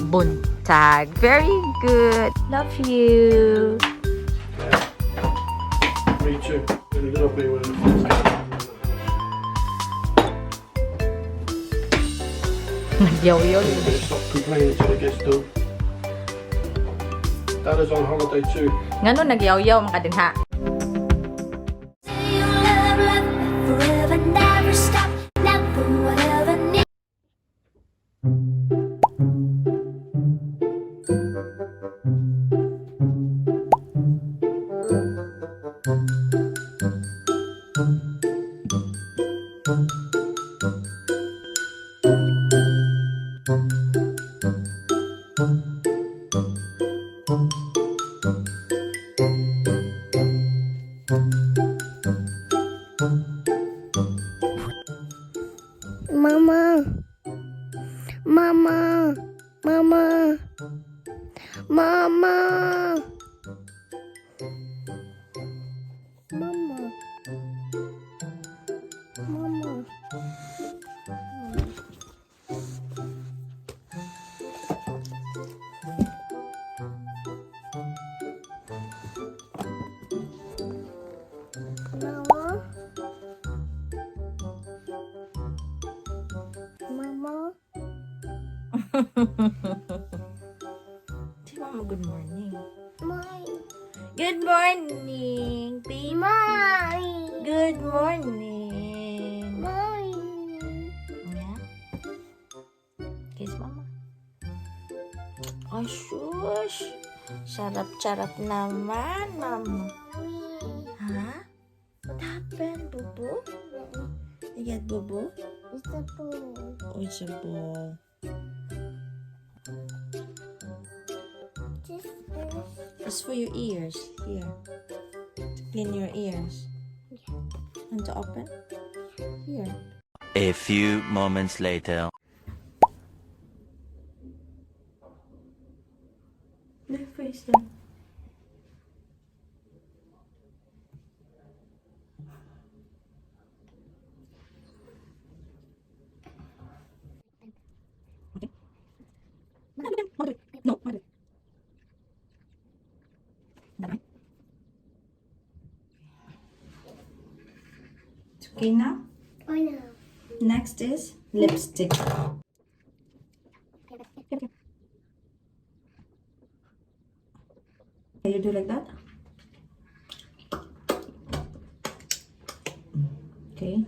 Buntag. Very good. Love you. Me too. And it'll be one of the first times. Nagyaw-yaw. I'm going to stop complaining until it gets done. Dad is on holiday too. Ngano nagyaw-yaw mga dinha. Mama. Mama. Mama. Mama. Mama. Mama. Mama. Si Mama, good morning. Mine. Good morning, baby. Mine. Good morning. Mine. Yeah? Kiss Mama. Oh, shush. Sarap-sarap naman, Mama. Ha? What happened, Bubu? You get Bubu? It's a ball. Oh, it's a ball. This is. It's for your ears. Here. To clean your ears. And to open? Here. A few moments later. Look face them. No, it's okay now. Oh no. Next is lipstick. Can you do like that? Okay.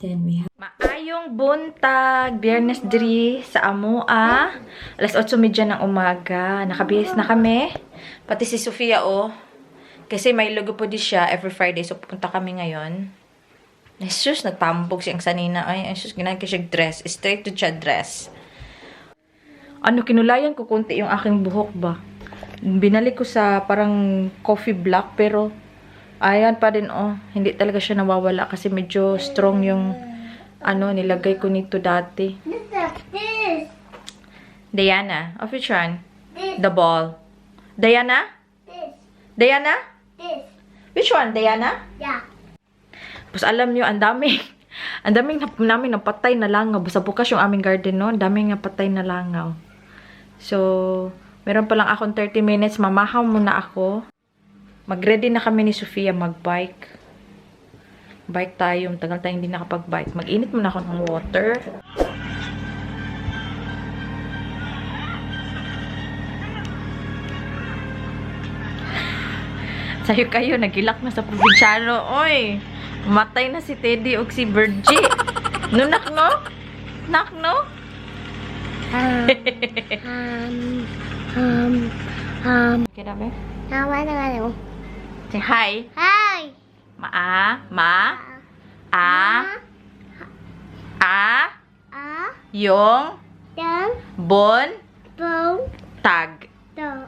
Then we have maayong buntag, Biyernes diri sa Amoa. Alas 8:30 ng umaga. Nakabihis na kami. Pati si Sophia kasi may logo po di siya every Friday. So pupunta kami ngayon. Jesus, nagpambog siyang sanina. Ay, Jesus, ginagay siya dress. Straight to siya dress. Ano, kinulayan ko konti yung aking buhok ba? Binalik ko sa parang coffee black pero ayan pa din hindi talaga siya nawawala kasi medyo strong yung nilagay ko nito dati. This. Diana, of which one? This. The ball. Diana? This. Diana? This. Which one? Diana? Yeah. Tapos alam niyo, ang daming namin napatay na langaw. Basta bukas yung aming garden no, ang daming napatay na langaw. So, meron pa lang akong 30 minutes. Mamahaw muna ako. Mag-ready na kami ni Sophia mag-bike. Bike tayo. Tagal tayong hindi nakapag-bike. Mag-init muna ako ng water. Sayo kayo, nagilak na sa probinsyano. Oy, matay na si Teddy o si Virgie. Nunak no? Nak no? Kira ba? Tama na nga mo. Say hi. Hi. Yung Yang. bon Bong. tag. Do.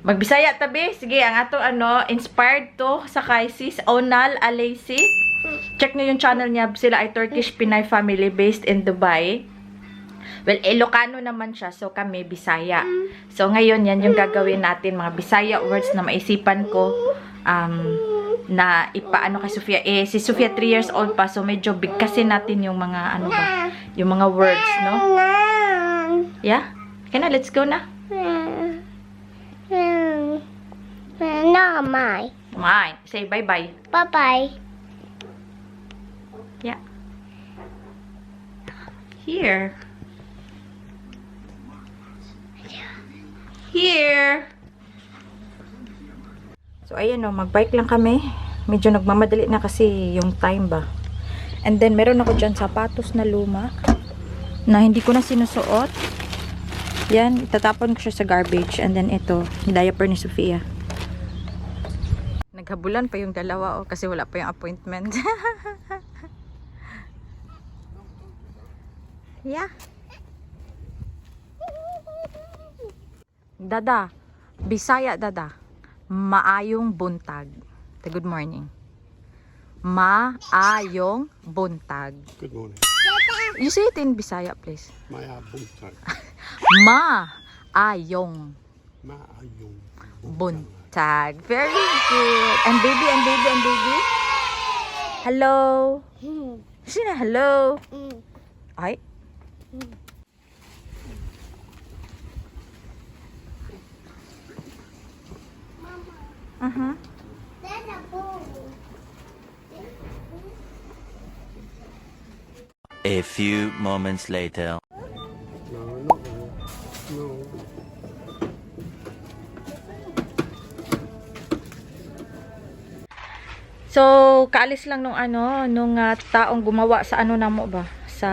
Magbisaya tabi. Sige, ang ato inspired to sa kay sis Onal Alaysi. Check nyo yung channel niya. Sila ay Turkish Pinay family based in Dubai. Well, Ilocano naman siya. So, kami, Bisaya. So, ngayon, yan yung gagawin natin. Mga Bisaya words na maisipan ko. na ipaano kay Sophia. Si Sophia 3 years old pa, so medyo bigkasin natin yung mga, ano ba, yung mga words, no? Yeah? Okay na, let's go na. No, my. Mine. Say bye-bye. Bye-bye. Yeah. Here. Here. So, ayan o, mag-bike lang kami. Medyo nagmamadali na kasi yung time ba. And then, meron ako dyan sapatos na luma na hindi ko na sinusuot. Yan, itatapon ko siya sa garbage. And then, ito, diaper ni Sophia. Naghabulan pa yung dalawa o kasi wala pa yung appointment. Yeah. Dada. Bisaya, dada. Maayong buntag. Good morning. Maayong buntag. Good morning. You say it in Bisaya, please. Maya buntag. Maayong Maayong buntag. Very good. And baby, and baby, and baby. Hello. Sino hello? Ay. There's a bowl. A few moments later. No, not there. No. So, kaalis lang nung taong gumawa sa ano namo ba? Sa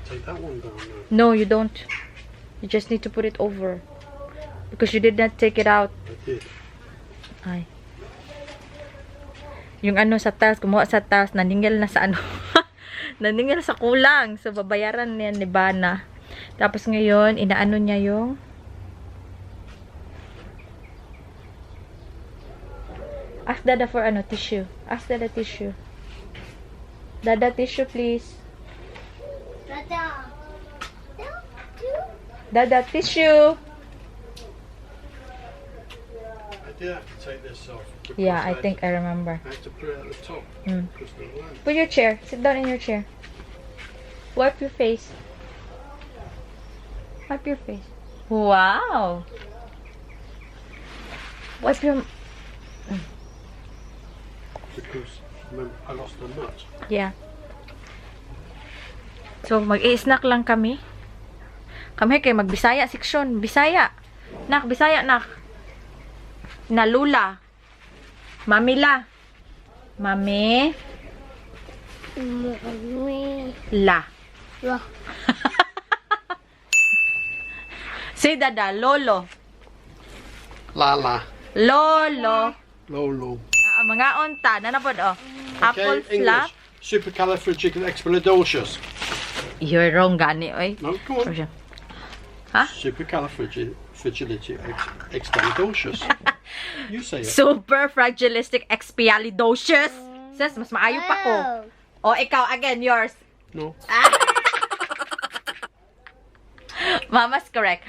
Take that one down there. No, you don't. You just need to put it over. Because you did not take it out. I did. Ay. Yung sa tiles, gumawa sa tiles, naningil na sa naningil sa kulang. So, babayaran niya ni Bana. Tapos ngayon, inaano niya yung ask Dada for tissue. Ask Dada tissue. Dada tissue, please. Dada tissue. I did have to take this off. because Yeah, I think I remember. I had to put it at the top. Mm. Because the lamp. Put your chair. Sit down in your chair. Wipe your face. Wipe your face. Wow. Wipe your... Because remember, I lost the nut. Yeah. So, mag-i-snack lang kami. Kami kay mag-Bisaya section. Bisaya. Nak, Bisaya, nak. Nalula. Mamila. Mami. La. Say Dada, Lolo. Lala. Lolo. Lolo. Mga unta. Nanapod, Apple Okay, flap. English. Supercalifragilisticexpialidocious. You're wrong, gani, oy. No, go on. Huh? Supercalifragilisticexpialidocious. You say it. Super fragilistic expialidocious. Sis, mas maayo pa ko. O, ikaw, again, yours. No. Mama's correct.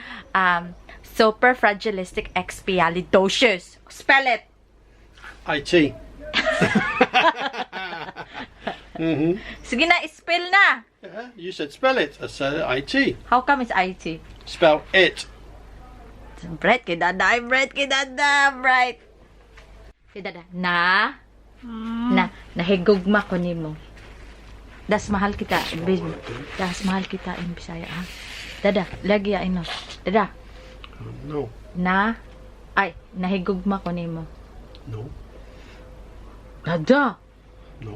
Super fragilistic expialidocious. Spell it. IT. Sige na, spell na. Yeah, you said spell it. I said IT. How come it's IT? Spell it. Bright kay Dada. I'm bright kay Dada. Bright. Kay Dada. Nahigugma ko nimo. Das mahal kita. Baby. Das mahal kita in Bisaya, ha? Dada, lagi ya ino. Dada. No. Nahigugma ko nimo. No. Dada. No.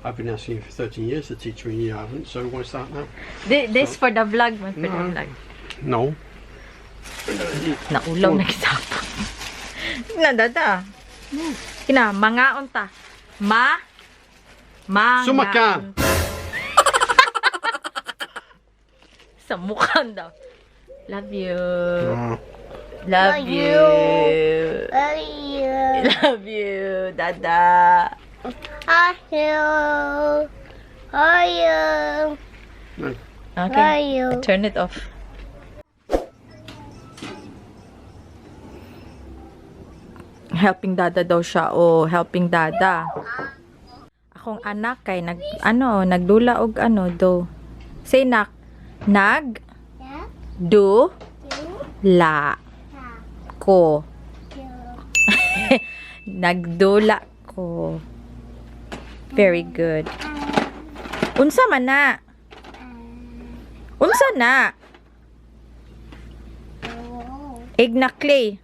I've been asking you for 13 years to teach me and you haven't, so what's that now? This for the vlog, man. For the No. vlog. No. Naulaw na kisapo. Na, Dada. Kina, mga unta. Mga Sumakan. unta. Sa mukhan daw. Love you. Love you. Love you, Dada. No. Okay, turn it off. helping dada daw siya o helping dada. Akong anak kay nagdula og do. Say nak. Nag Yeah. do You. la Yeah. ko. You. Nagdula ko. Very good. Unsa man na? Unsa na? Oh. Egg na clay.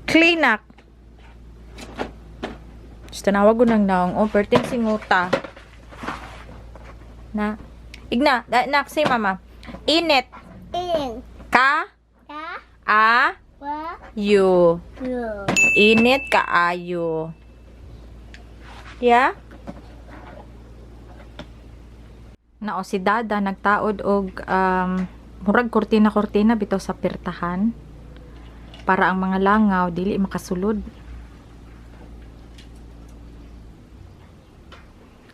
Clay nak. Just tanawag ko ng naong. Oh, perting singuta. Na. Igna. Nak, say mama. Init. In. Ka. Yeah. A. What? You. You. Init kaayo. Yeah? Nao si Dada nagtaod og murag kurtina bitaw sa pirtahan para ang mga langaw dili makasulod.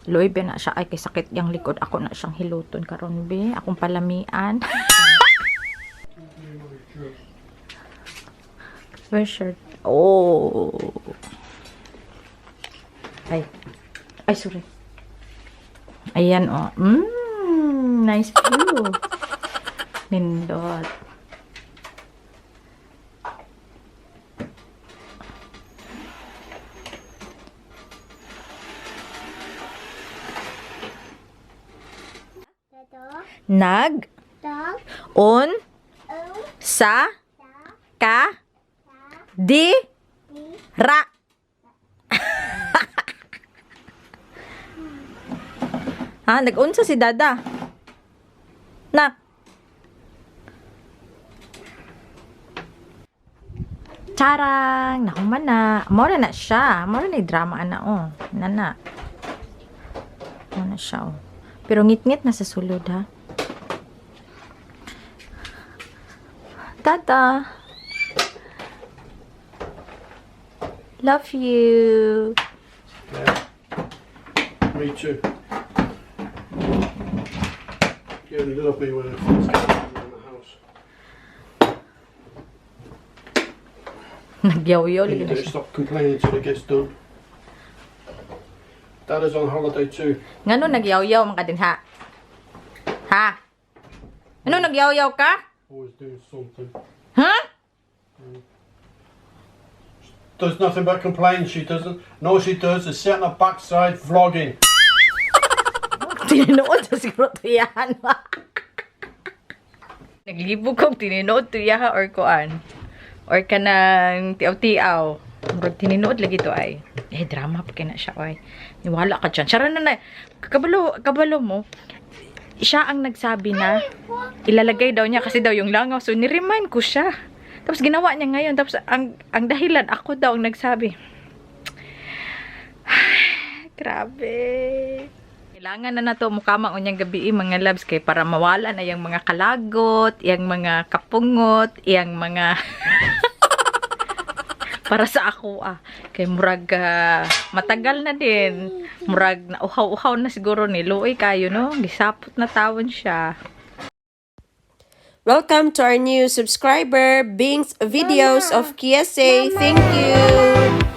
Loy be na siya ay kay sakit yang likod ako na siyang hiluton karon be akong palamian. Where's shirt? Oh. Ay, sorry. Ayan, oh. Nice view. Nindot. Nag, Dog. on, Oh. sa, Da. ka, Da. di, Di. ra. Ha, nag-unsa si Dada. Nak. Charang, nakuman na. Mora na siya. Mora na drama ana oh. Nana. Mora na siya oh. Pero ngit-ngit na sa sulod ha. Dada. Love you. Yeah. Me too. You only love me when I first came around the house. Nagyaw-yaw. You Lagi na don't siya. stop complaining till it gets done. Dad is on holiday too. Ngano nagyaw-yaw man ka din ha? Ha? Ano nagyaw-yaw ka? Always doing something. Huh? Does nothing but complain. She doesn't. No, she does is sit on her backside vlogging. Tininood sa siguro tuyahan ma. Naglibog kong tininood tuyaha or kuan. Or kanang tiaw-tiaw. Murag tininood lagi to ay. Drama pa kina siya ay. Niwala ka dyan. Sara na. Kabalo mo. Siya ang nagsabi na ilalagay daw niya kasi daw yung langaw. So ni-remind ko siya. Tapos ginawa niya ngayon. Tapos ang dahilan ako daw ang nagsabi. Grabe. Kailangan na nato mukama unyang gabi mga loves kay para mawala na yung mga kalagot, yung mga kapungot, yung mga para sa ako kay murag matagal na din. Murag na uhaw-uhaw na siguro ni Luoy kayo no. Gisapot na tawon siya. Welcome to our new subscriber, Bing's Videos of KSA. Thank you.